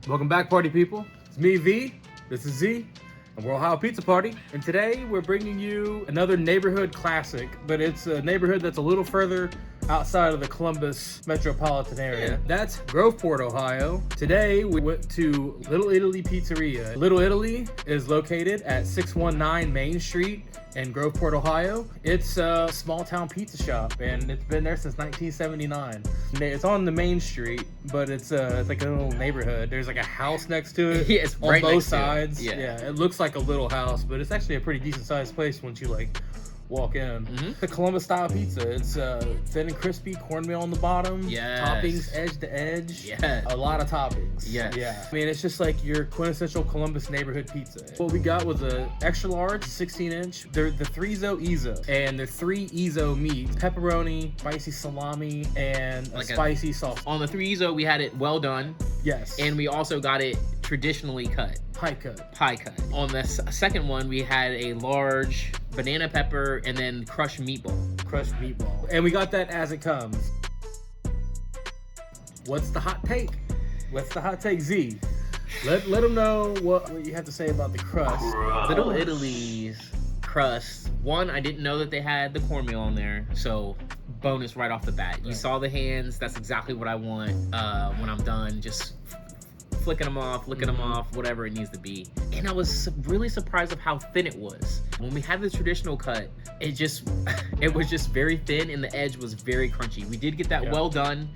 Welcome back, party people. It's me, V. This is Z. And we're Ohio Pizza Party. And today we're bringing you another neighborhood classic, but it's a neighborhood that's a little further outside of the Columbus metropolitan area. That's Groveport, Ohio. Today we went to Little Italy Pizzeria. Little Italy is located at 619 Main Street in Groveport, Ohio. It's a small town pizza shop and it's been there since 1979. It's on the main street, but it's like a little neighborhood. There's like a house next to it. Yeah, it's on right both next to it. sides. Yeah. It looks like a little house, but it's actually a pretty decent sized place once you walk in. The Columbus style pizza. It's thin and crispy, cornmeal on the bottom. Yes. Toppings edge to edge. Yes. A lot of toppings. Yes. Yeah. I mean, it's just like your quintessential Columbus neighborhood pizza. What we got was a extra large, 16-inch. They're the 3-zo, and they're 3 Ezo meats: pepperoni, spicy salami, and a spicy sauce. On the 3-zo, we had it well done. Yes. And we also got it traditionally cut. pie cut. Pie cut. On the second one, we had a large banana pepper and then crushed meatball. Crushed meatball. And we got that as it comes. What's the hot take? What's the hot take, Z? Let them know what you have to say about the crust. Little Italy's crust. One, I didn't know that they had the cornmeal on there, so bonus right off the bat. You saw the hands. That's exactly what I want when I'm done. Just flicking them off, licking them off, whatever it needs to be. And I was really surprised of how thin it was. When we had the traditional cut, it was just very thin and the edge was very crunchy. We did get that well done.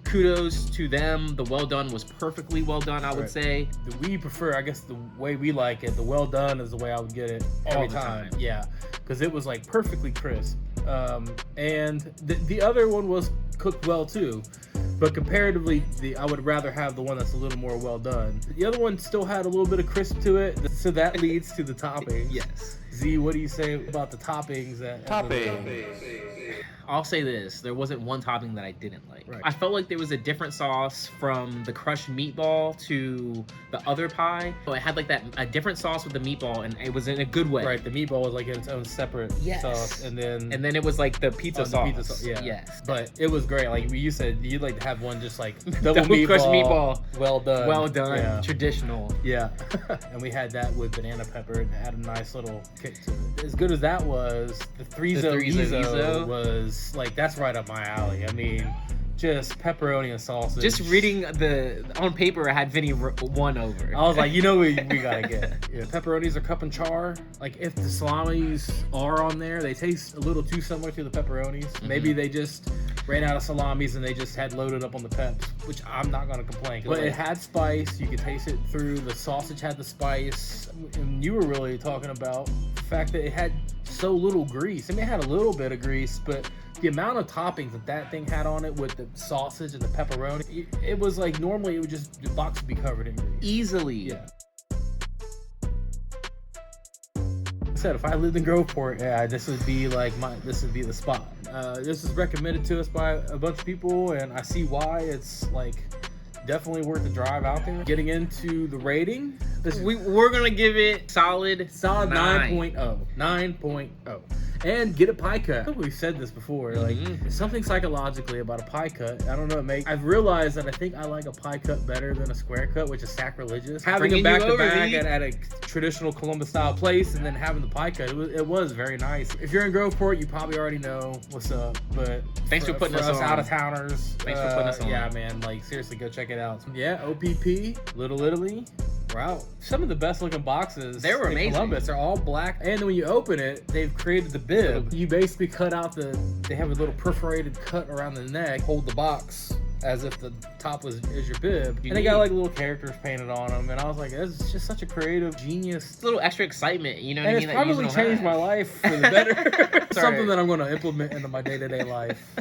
Kudos to them. The well done was perfectly well done, I would say. We prefer, I guess, the way we like it. The well done is the way I would get it every time. Yeah, because it was like perfectly crisp. And the other one was cooked well too. But comparatively, I would rather have the one that's a little more well done. The other one still had a little bit of crisp to it, so that leads to the toppings. Yes. Z, what do you say about the toppings? I'll say this, there wasn't one topping that I didn't like. Right. I felt like there was a different sauce from the crushed meatball to the other pie. So it had like a different sauce with the meatball, and it was in a good way. Right, the meatball was like its own separate sauce, and then it was like the pizza sauce. Yeah. Yes. But it was great. Like you said, you'd like to have one just like double crushed meatball. Well done. Yeah. Traditional. Yeah. And we had that with banana pepper and it had a nice little kick to it. As good as that was, the 3-zo was like, that's right up my alley. I mean, just pepperoni and sausage. Just reading on paper, I had Vinny won over. I was like, we gotta get. Yeah, pepperonis are cup and char. Like, if the salamis are on there, they taste a little too similar to the pepperonis. Maybe they just ran out of salamis and they just had loaded up on the peps, which I'm not gonna complain. But it had spice. You could taste it through. The sausage had the spice. And you were really talking about the fact that it had so little grease. I mean, it had a little bit of grease, but the amount of toppings that thing had on it with the sausage and the pepperoni, it was like, normally it would just, the box would be covered in grease. Easily. Yeah. I said, if I lived in Groveport, this would be the spot. This is recommended to us by a bunch of people, and I see why. It's like definitely worth the drive out there. Getting into the rating, we're gonna give it solid 9.0. 9.0. And get a pie cut. I think we've said this before. Like, something psychologically about a pie cut. I don't know. I've realized that I think I like a pie cut better than a square cut, which is sacrilegious. Having a back to back at a traditional Columbus style place, and then having the pie cut, it was very nice. If you're in Groveport, you probably already know what's up. But thanks for putting us on. Out of towners. Thanks for putting us on. Yeah, man. Like, seriously, go check it out. Yeah, O.P.P. Little Italy. Wow. Some of the best looking boxes they were amazing. In Columbus are all black. And when you open it, they've created the bib. You basically cut out they have a little perforated cut around the neck, hold the box as if the top is your bib. And they got like little characters painted on them. And I was like, it's just such a creative, genius. It's a little extra excitement, you know what I mean? And it's probably changed my life for the better. Something that I'm going to implement into my day-to-day life.